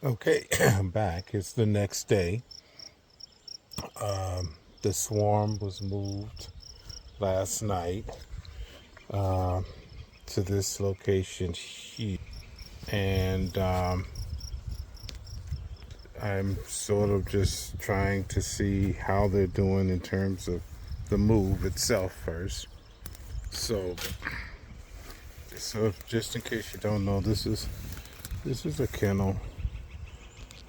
Okay, I'm back. It's the next day. The swarm was moved last night uh, to this location here. And I'm sort of just trying to see how they're doing in terms of the move itself first. So, just in case you don't know, this is a kennel,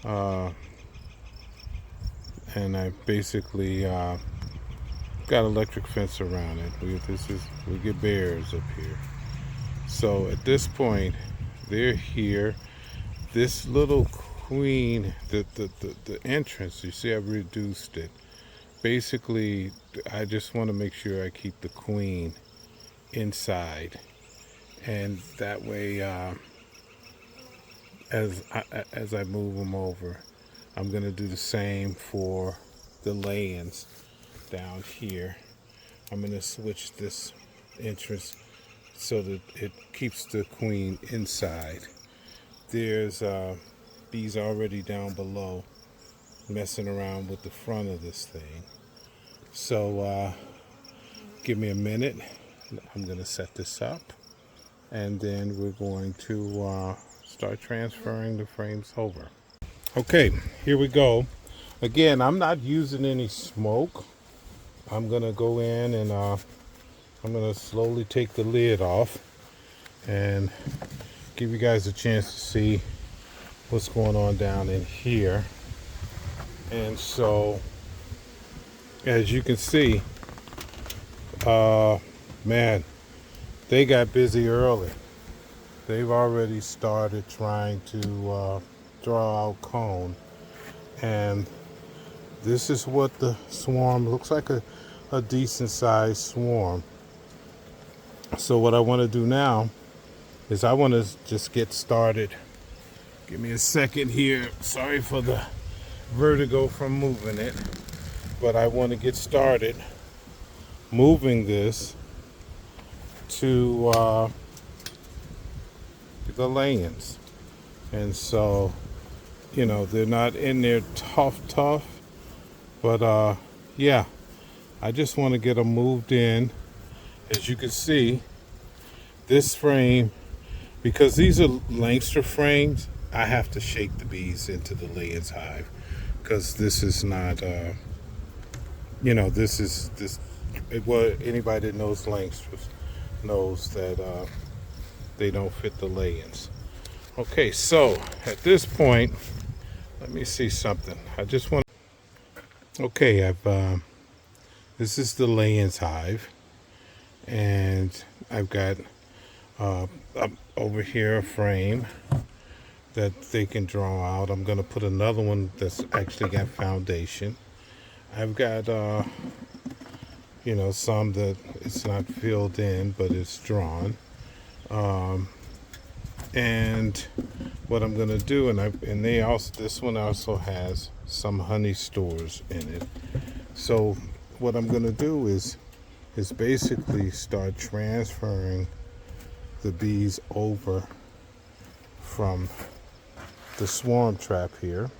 uh, and I basically got electric fence around it. We get bears up here. So at this point, they're here. This little queen, the entrance, you see I've reduced it. Basically, I just want to make sure I keep the queen inside. And that way, as I move them over, I'm going to do the same for the Layens down here. I'm going to switch this entrance so that it keeps the queen inside. There's bees already down below messing around with the front of this thing. So give me a minute. I'm going to set this up, and then we're going to start transferring the frames over. Okay, here we go. Again, I'm not using any smoke. I'm going to go in and I'm going to slowly take the lid off and give you guys a chance to see what's going on down in here. And so, as you can see, man, they got busy early. They've already started trying to draw out cone. And this is what the swarm looks like, a decent sized swarm. So what I want to do now is I want to just get started. Give me a second here. Sorry for the vertigo from moving it, but I want to get started moving this to the Layens. And so, they're not in there tough, but yeah, I just want to get them moved in. As you can see, this frame, because these are Lancaster frames, I have to shake the bees into the Layens hive, because this is not, this. Well, anybody that knows Lancasters knows that they don't fit the Layens. Okay, so at this point, let me see something. I just want. Okay, this is the Layens hive, and I've got up over here a frame that they can draw out. I'm gonna put another one that's actually got foundation. I've got some that it's not filled in, but it's drawn. And what I'm gonna do, and they also, this one also has some honey stores in it. So what I'm gonna do is basically start transferring the bees over from the swarm trap here,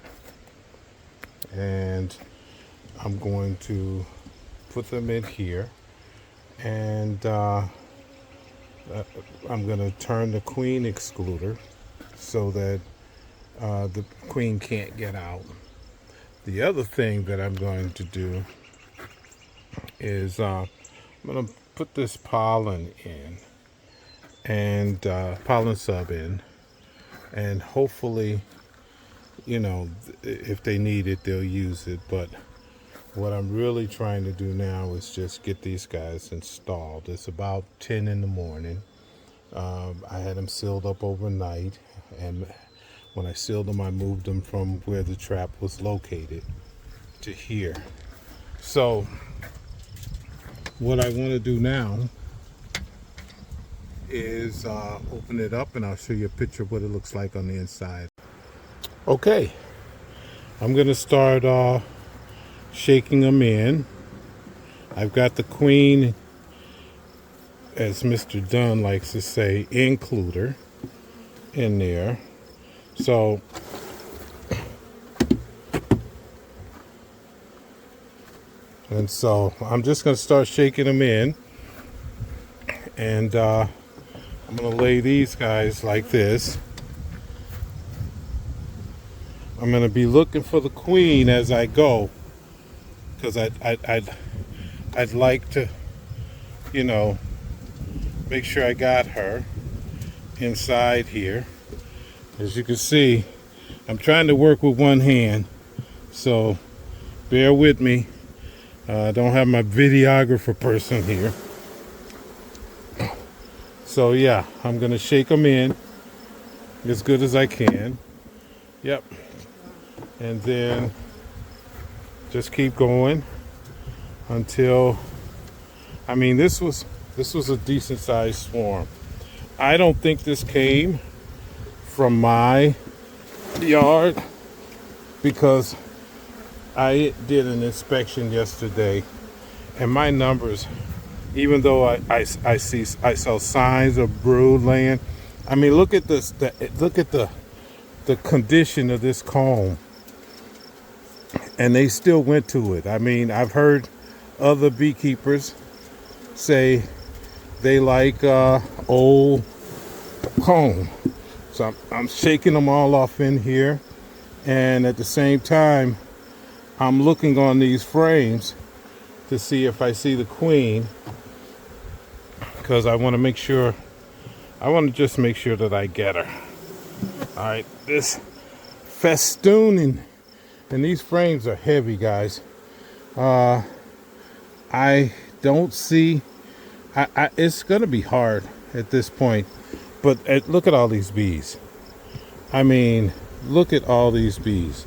and I'm going to put them in here, and I'm going to turn the queen excluder so that the queen can't get out. The other thing that I'm going to do is I'm going to put this pollen in, and pollen sub in, and hopefully, if they need it, they'll use it. But what I'm really trying to do now is just get these guys installed. It's about 10 in the morning. I had them sealed up overnight, and when I sealed them, I moved them from where the trap was located to here. So what I want to do now is open it up, and I'll show you a picture of what it looks like on the inside. Okay, I'm going to start shaking them in. I've got the queen, as Mr. Dunn likes to say, includer in there. So And so I'm just going to start shaking them in. And I'm going to lay these guys like this. I'm going to be looking for the queen as I go, because I'd like to, you know, make sure I got her inside here. As you can see, I'm trying to work with one hand, so bear with me. I don't have my videographer person here. So yeah, I'm going to shake them in as good as I can. Yep. And then just keep going until, I mean, this was a decent sized swarm. I don't think this came from my yard, because I did an inspection yesterday, and my numbers, even though I saw signs of brood laying, I mean, look at this. Look at the condition of this comb, and they still went to it. I mean, I've heard other beekeepers say they like old comb. So I'm shaking them all off in here, and at the same time I'm looking on these frames to see if I see the queen, because I want to make sure, I want to just make sure that I get her. All right, this festooning, and these frames are heavy, guys. I don't see, it's gonna be hard at this point, but look at all these bees. I mean, look at all these bees.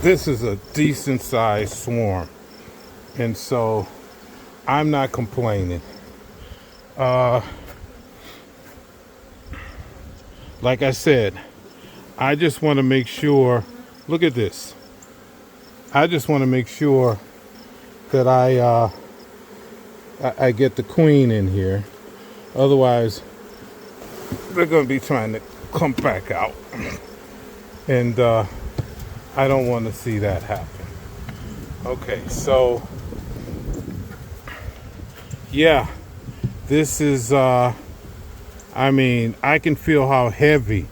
This is a decent sized swarm, and so I'm not complaining. Like I said, I just want to make sure, look at this. I just want to make sure that I get the queen in here. Otherwise, they're going to be trying to come back out. And I don't want to see that happen. Okay, so yeah, this is, I mean, I can feel how heavy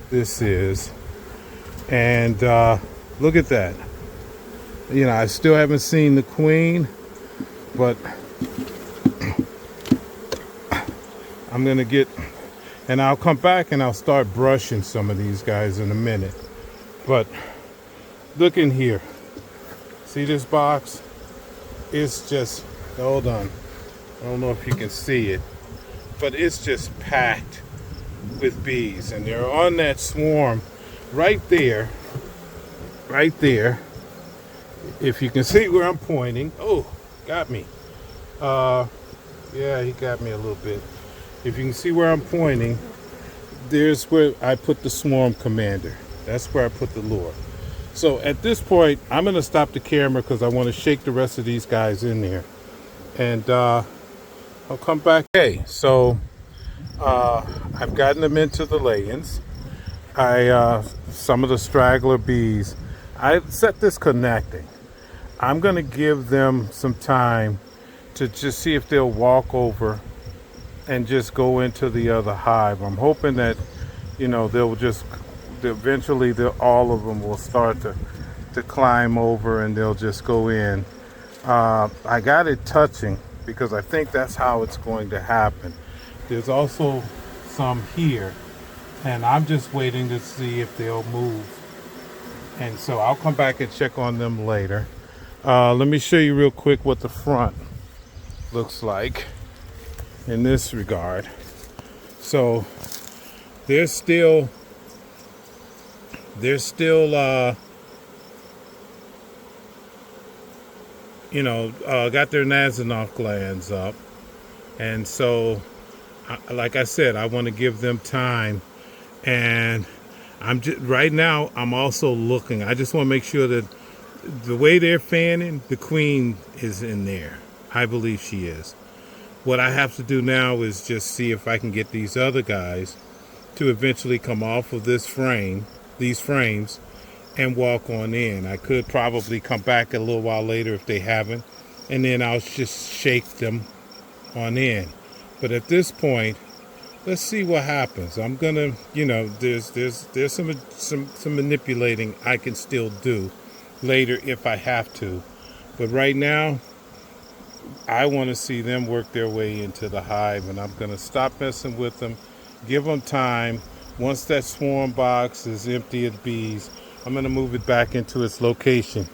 this is. And look at that. You know, I still haven't seen the queen, but I'm going to get, and I'll come back and I'll start brushing some of these guys in a minute. But look in here. See this box? It's just, hold on. I don't know if you can see it, but it's just packed with bees. And they're on that swarm right there. Right there. If you can see where I'm pointing. Oh, got me. Yeah, he got me a little bit. If you can see where I'm pointing, there's where I put the swarm commander. That's where I put the lure. So at this point, I'm going to stop the camera because I want to shake the rest of these guys in there. And I'll come back. Okay, so I've gotten them into the layens. Some of the straggler bees, I set this connecting. I'm going to give them some time to just see if they'll walk over and just go into the other hive. I'm hoping that, you know, they'll just, eventually all of them will start to climb over and they'll just go in. I got it touching because I think that's how it's going to happen. There's also some here, and I'm just waiting to see if they'll move. And so I'll come back and check on them later. Let me show you real quick what the front looks like in this regard. So they're still you know, got their Nasanov glands up. And so, like I said, I want to give them time. And I'm just, right now, I'm also looking. I just want to make sure that the way they're fanning, the queen is in there. I believe she is. What I have to do now is just see if I can get these other guys to eventually come off of this frame, these frames, and walk on in. I could probably come back a little while later if they haven't, and then I'll just shake them on in. But at this point, let's see what happens. I'm gonna, there's some manipulating I can still do later if I have to. But right now, I want to see them work their way into the hive, and I'm gonna stop messing with them, give them time. Once that swarm box is empty of bees, I'm gonna move it back into its location,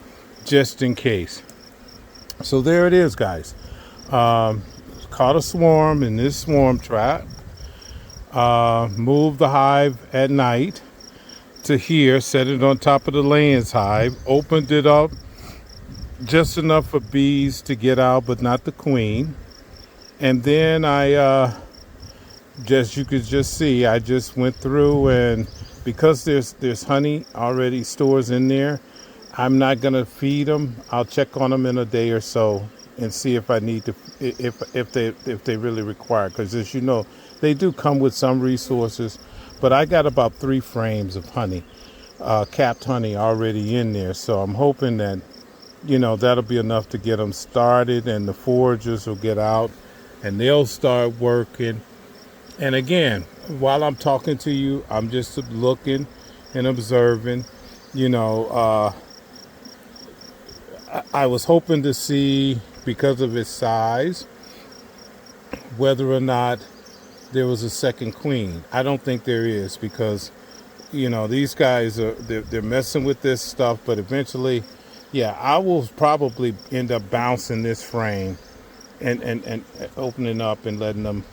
just in case. So there it is, guys. Caught a swarm in this swarm trap. Moved the hive at night to here, set it on top of the Layens hive, opened it up just enough for bees to get out, but not the queen. And then I you could just see, I just went through, and because there's honey already stores in there, I'm not gonna feed them. I'll check on them in a day or so and see if I need to, if they really require. Because as you know, they do come with some resources, but I got about 3 frames of honey, capped honey already in there. So I'm hoping that, that'll be enough to get them started, and the foragers will get out and they'll start working. And again, while I'm talking to you, I'm just looking and observing. I was hoping to see, because of its size, whether or not there was a second queen. I don't think there is, because these guys they're messing with this stuff. But eventually, yeah, I will probably end up bouncing this frame and opening up and letting them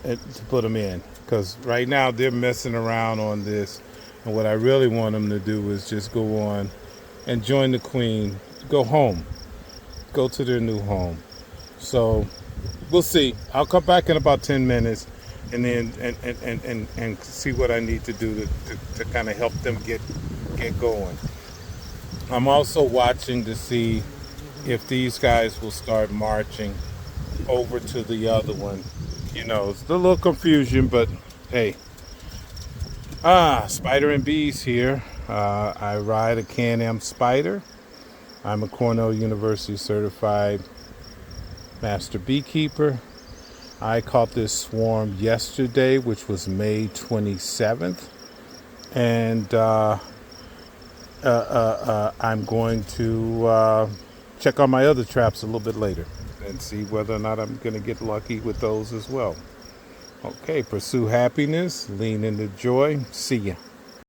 to put them in, because right now they're messing around on this, and what I really want them to do is just go on and join the queen, go home, go to their new home. So we'll see. I'll come back in about 10 minutes and then and see what I need to do to kind of help them get going. I'm also watching to see if these guys will start marching over to the other one. It's a little confusion, but hey. Spider and bees here. I ride a Can-Am Spider. I'm a Cornell University certified master beekeeper. I caught this swarm yesterday, which was May 27th. And I'm going to check on my other traps a little bit later and see whether or not I'm going to get lucky with those as well. Okay, pursue happiness, lean into joy. See ya.